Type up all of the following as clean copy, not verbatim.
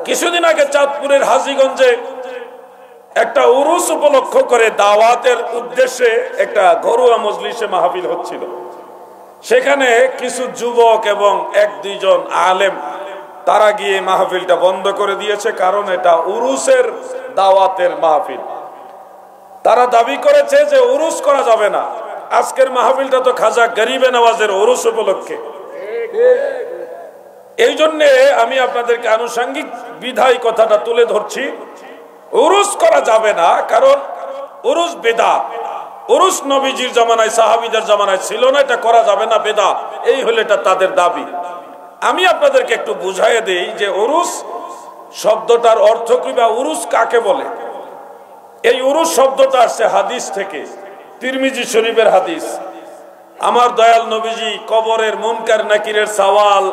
কিছুদিন আগে চাঁদপুরের হাজীগঞ্জে একটা উরুস উপলক্ষ করে দাওয়াতের উদ্দেশ্যে একটা ঘরোয়া মজলিসে মাহফিল হচ্ছিল। সেখানে কিছু যুবক এবং এক দুইজন আলেম তারা গিয়ে মাহফিলটা বন্ধ করে দিয়েছে, কারণ এটা উরুসের দাওয়াতের মাহফিল। তারা দাবি করেছে যে উরুস করা যাবে না। আজকের মাহফিলটা তো খাজা গরিবে নওয়াজের উরুস উপলক্ষে। এই জন্যে আমি আপনাদেরকে আনুষঙ্গিক বিধায় কথাটা তুলে ধরছি। উরুস করা যাবে না, কারণ উরুস বেদাত। উরুস নবীজির জামানায় সাহাবীদের জামানায় ছিল না, এটা করা যাবে না, বেদাত। এই হলো এটা তাদের দাবি। আমি আপনাদেরকে একটু বুঝাইয়ে দেই যে উরুস শব্দটার অর্থ কি বা উরুস কাকে বলে। এই উরুস শব্দটা আসছে হাদিস থেকে, তিরমিজি শরীফের হাদিস। আমার দয়াল নবীজি কবরের মুনকার নাকিরের সওয়াল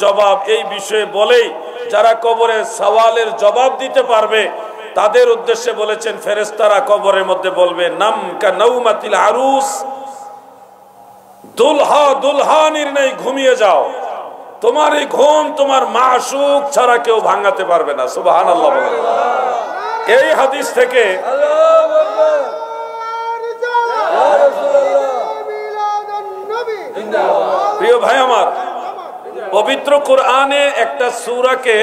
জবাব এই বিষয়ে বলেই যারা কবরের সওয়ালের জবাব দিতে পারবে তাদের উদ্দেশ্যে বলেছেন, ফেরেশতারা কবরের মধ্যে বলবে, নাম কা নাউমাতিল আরুস, দুলহা দুলহানির নেই ঘুমিয়ে যাও, তোমার এই ঘুম তোমার মাশুক ছাড়া কেউ ভাঙাতে পারবে না। সুবহানাল্লাহ বলেন। এই হাদিস থেকে প্রিয় ভাই আমার, পবিত্র কোরআনে একটা সূরাকে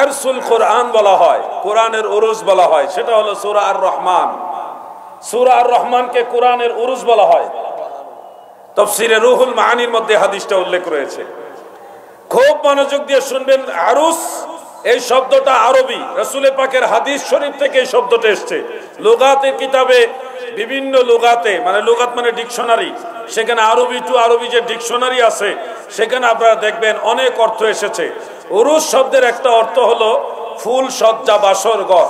আরসুল কোরআন বলা হয়, কোরআনের উরুস বলা হয়, সেটা হলো সূরা আর রহমান। সূরা আর রহমানকে কোরআনের উরুস বলা হয়। তাফসীরে রুহুল মাআনির মধ্যে হাদিসটা উল্লেখ রয়েছে। খুব মনোযোগ দিয়ে শুনবেন। আরুস এই শব্দটা আরবি, রাসূল পাকের হাদিস শরীফ থেকে এই শব্দটা এসেছে। লুগাতের কিতাবে বিভিন্ন লুগাতে, মানে লুগাত মানে ডিকশনারি, সেখানে আরবি টু আরবি যে ডিকশনারি আছে সেখানে আপনারা দেখবেন অনেক অর্থ এসেছে। উরুস শব্দের একটা অর্থ হলো ফুল সজ্জা বাসর ঘর,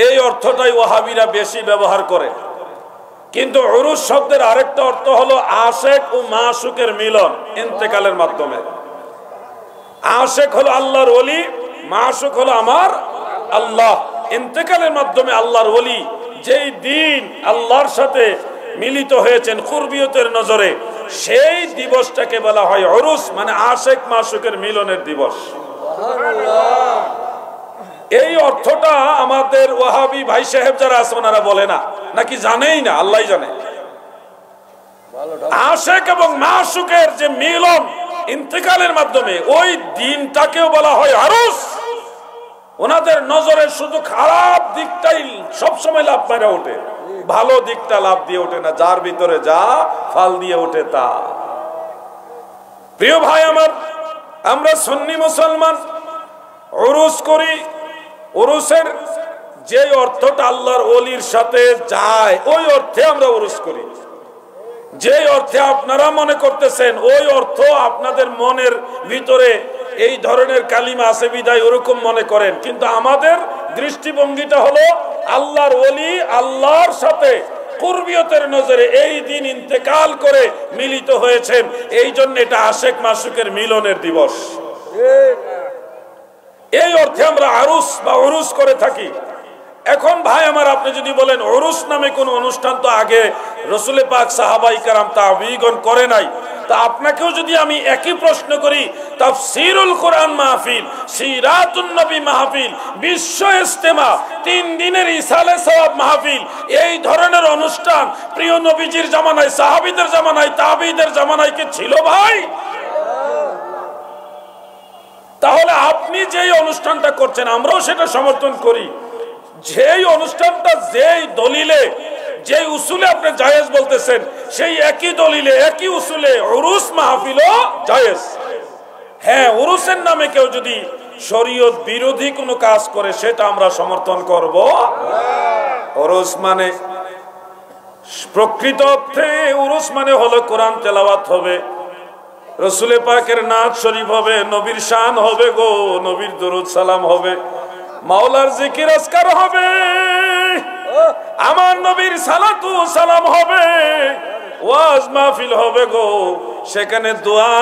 এই অর্থটাই ওয়াহাবিরা বেশি ব্যবহার করে। কিন্তু উরুস শব্দের আরেকটা অর্থ হলো আশেক ও মাশুকের মিলন ইন্তেকালের মাধ্যমে। আশেক হলো আল্লাহর ওলি, মাশুক হলো আমার আল্লাহ। ইন্তেকালের মাধ্যমে আল্লাহর ওলি যেই দিন আল্লাহর সাথে মিলিত হয়েছেন কুরবিয়তের নজরে, সেই দিবসটাকে বলা হয় উরুস, মানে আশেক মাশুকের মিলনের দিবস। এই অর্থটা আমাদের ওয়াহাবি ভাই সাহেব যারা আছে ওনারা বলে না, নাকি জানেই না, আল্লাহই জানে। আশেক এবং মাশুকের যে মিলন ইন্তেকালের মাধ্যমে, ওই দিনটাকেও বলা হয় আরুস। ওনাদের নজরে শুধু খারাপ দিকটাই সবসময় লাভ পাইরা ওঠে, ভালো দিকটা লাভ দিয়ে ওঠে না। যার ভিতরে যা ফাল দিয়ে ওঠে তা। প্রিয় ভাই আমার, আমরা সুন্নি মুসলমান উরুস করি। উরুসের যে অর্থটা আল্লাহর ওলির সাথে যায় ওই অর্থে আমরা উরুস করি। যে অর্থে আপনারা মনে করতেছেন ওই অর্থ আপনাদের মনের ভিতরে এই ধরনের কালিমা আছে বিদায় ওরকম মনে করেন, কিন্তু আমাদের দৃষ্টিভঙ্গিটা হলো আল্লাহর ওলি আল্লাহর সাথে কুরবিয়তের নজরে এই দিন ইন্তেকাল করে মিলিত হয়েছেন, এই জন্য এটা আশেক মাশুকের মিলনের দিবস। এই অর্থে আমরা আরুস বা উরুস করে থাকি। এখন ভাই আমার, আপনি যদি বলেন উরুস নামে কোন অনুষ্ঠান তো আগে রাসূল পাক সাহাবায়ে কেরাম তাবিঈগণ করে নাই, তা আপনাকেও যদি আমি একই প্রশ্ন করি, তাফসীরুল কোরআন মাহফিল, সিরাতুন নবী মাহফিল, বিশ্ব ইজতেমা, 3 দিনের ইসালে সওয়াব মাহফিল, এই ধরনের অনুষ্ঠান প্রিয় নবীজির জামানায়, সাহাবীদের জামানায়, তাবিঈদের জামানায় কি ছিল ভাই? তাহলে আপনি যেই অনুষ্ঠানটা করছেন আমরাও সেটা সমর্থন করি। যেই অনুষ্ঠানটা যেই দলিলে যেই উসুলে আপনি জায়েজ বলতেছেন, সেই একই দলিলে একই উসুলে উরুস মাহফিলও জায়েজ। হ্যাঁ, উরুসের নামে কেউ যদি শরীয়ত বিরোধী কোনো কাজ করে সেটা আমরা সমর্থন করব। উরুস মানে প্রকৃত অর্থে উরুস মানে হলো কোরআন তেলাওয়াত হবে, রাসূল পাকের নাত শরীফ হবে, নবীর শান হবে গো, নবীর দরুদ সালাম হবে, মাওলার জিকির আজকার হবে, আমার নবীর সালাতু সালাম হবে, ওয়াজ মাহফিল হবে গো, সেখানে দোয়া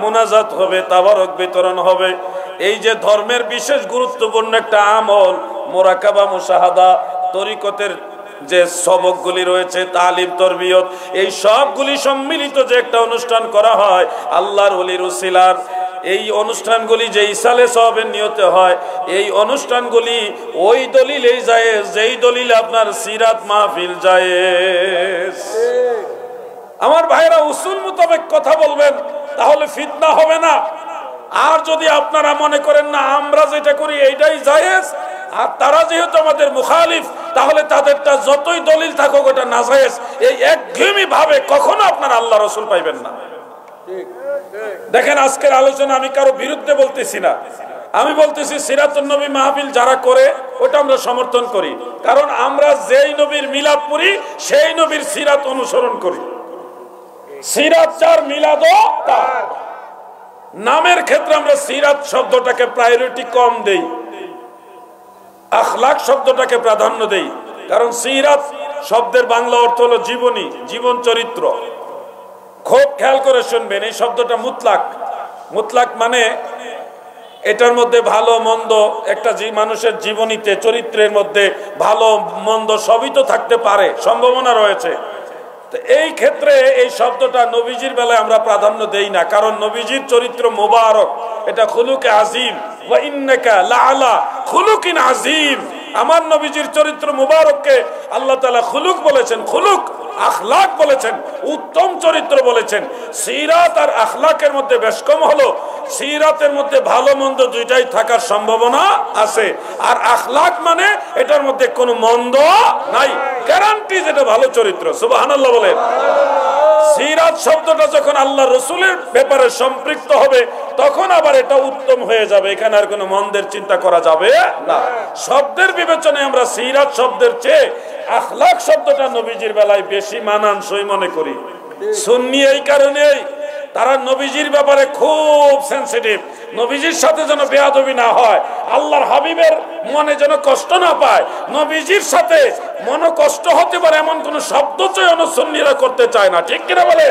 মুনাজাত হবে, তাবারক বিতরণ হবে। এই যে ধর্মের বিশেষ গুরুত্বপূর্ণ একটা আমল মুরাকাবা, মুশাহাদা, তরিকতের যে সবকগুলি রয়েছে, তালিম, তরবিয়ত, এই সবগুলি সম্মিলিত যে একটা অনুষ্ঠান করা হয় আল্লাহর ওলির উসিলার এই অনুষ্ঠানগুলি যে ইসালে সওয়াবের নিয়তে হয়, এই অনুষ্ঠানগুলি ওই দলিলেই জায়েজ যেই দলিলে আপনার সিরাত মাহফিল জায়েজ। আমার ভাইরা উসুল মোতাবেক কথা বলবেন, তাহলে ফিতনা হবে না। আর যদি আপনারা মনে করেন না আমরা যেটা করি এইটাই জায়েজ, আর তারা যেহেতু আমাদের মুখালিফ, তাহলে তাদেরটা যতই দলিল থাকুক ওটা নাজায়েজ, এই একঘেয়েমি ভাবে কখনো আপনারা আল্লাহ রাসূল পাইবেন না। দেখেন আজকের আলোচনা আমি কারো বিরুদ্ধে বলতেছি না, আমি বলতেছি সিরাতুন নবী মাহফিল যারা করে ওটা আমরা সমর্থন করি, কারণ আমরা যেই নবীর মিলাদ পড়ি সেই নবীর সিরাত অনুসরণ করি। সিরাত যার মিলাদও তার। নামের ক্ষেত্রে আমরা সিরাত শব্দটাকে প্রায়োরিটি কম দেই, আখলাক শব্দটাকে প্রাধান্য দেই, কারণ সিরাত শব্দের বাংলা অর্থ হলো জীবনী, জীবন চরিত্র। খুব খেয়াল করে শুনবেন, এই শব্দটা মুতলাক। মুতলাক মানে এটার মধ্যে ভালো মন্দ, একটা মানুষের জীবনীতে চরিত্রের মধ্যে ভালো মন্দ সবই তো থাকতে পারে, সম্ভাবনা রয়েছে। তো এই ক্ষেত্রে এই শব্দটা নবীজির বেলায় আমরা প্রাধান্য দেই না, কারণ নবীজির চরিত্র মোবারক, এটা খুলুকে আজিম, ওয়া ইন্নাকা লাআলা খুলুকিন আজিম। আমার নবীজির চরিত্র মুবারককে আল্লাহ তাআলা খুলুক বলেছেন, খুলুক আখলাক বলেছেন, উত্তম চরিত্র বলেছেন। সিরাত আর আখলাকের মধ্যে বেশ কম হলো, সিরাতের মধ্যে ভালো মন্দ দুইটাই থাকার সম্ভাবনা আছে, আর আখলাক মানে এটার মধ্যে কোনো মন্দ নাই, গ্যারান্টি যেটা ভালো চরিত্র। সুবহানাল্লাহ বলেন। সিরাত শব্দটা যখন আল্লাহ রসুলের ব্যাপারে সম্পৃক্ত হবে তখন আবার এটা উত্তম হয়ে যাবে, এখানে আর কোনো মন্দের চিন্তা করা যাবে না। শব্দের বিবেচনায় আমরা সিরাত শব্দের চেয়ে আখলাক শব্দটা নবীজির বেলায় বেশি মানানসই মনে করি। সুন্নি এই কারণেই তারা নবীজির ব্যাপারে খুব সেনসিটিভ, নবীজির সাথে যেন বেয়াদবি না হয়, আল্লাহর হাবিবের মনে যেন কষ্ট না পায়, নবীজির সাথে মন কষ্ট হতে পারে এমন কোন শব্দ চয়ন সুন্নিরা করতে চায় না। ঠিক কিনা বলে?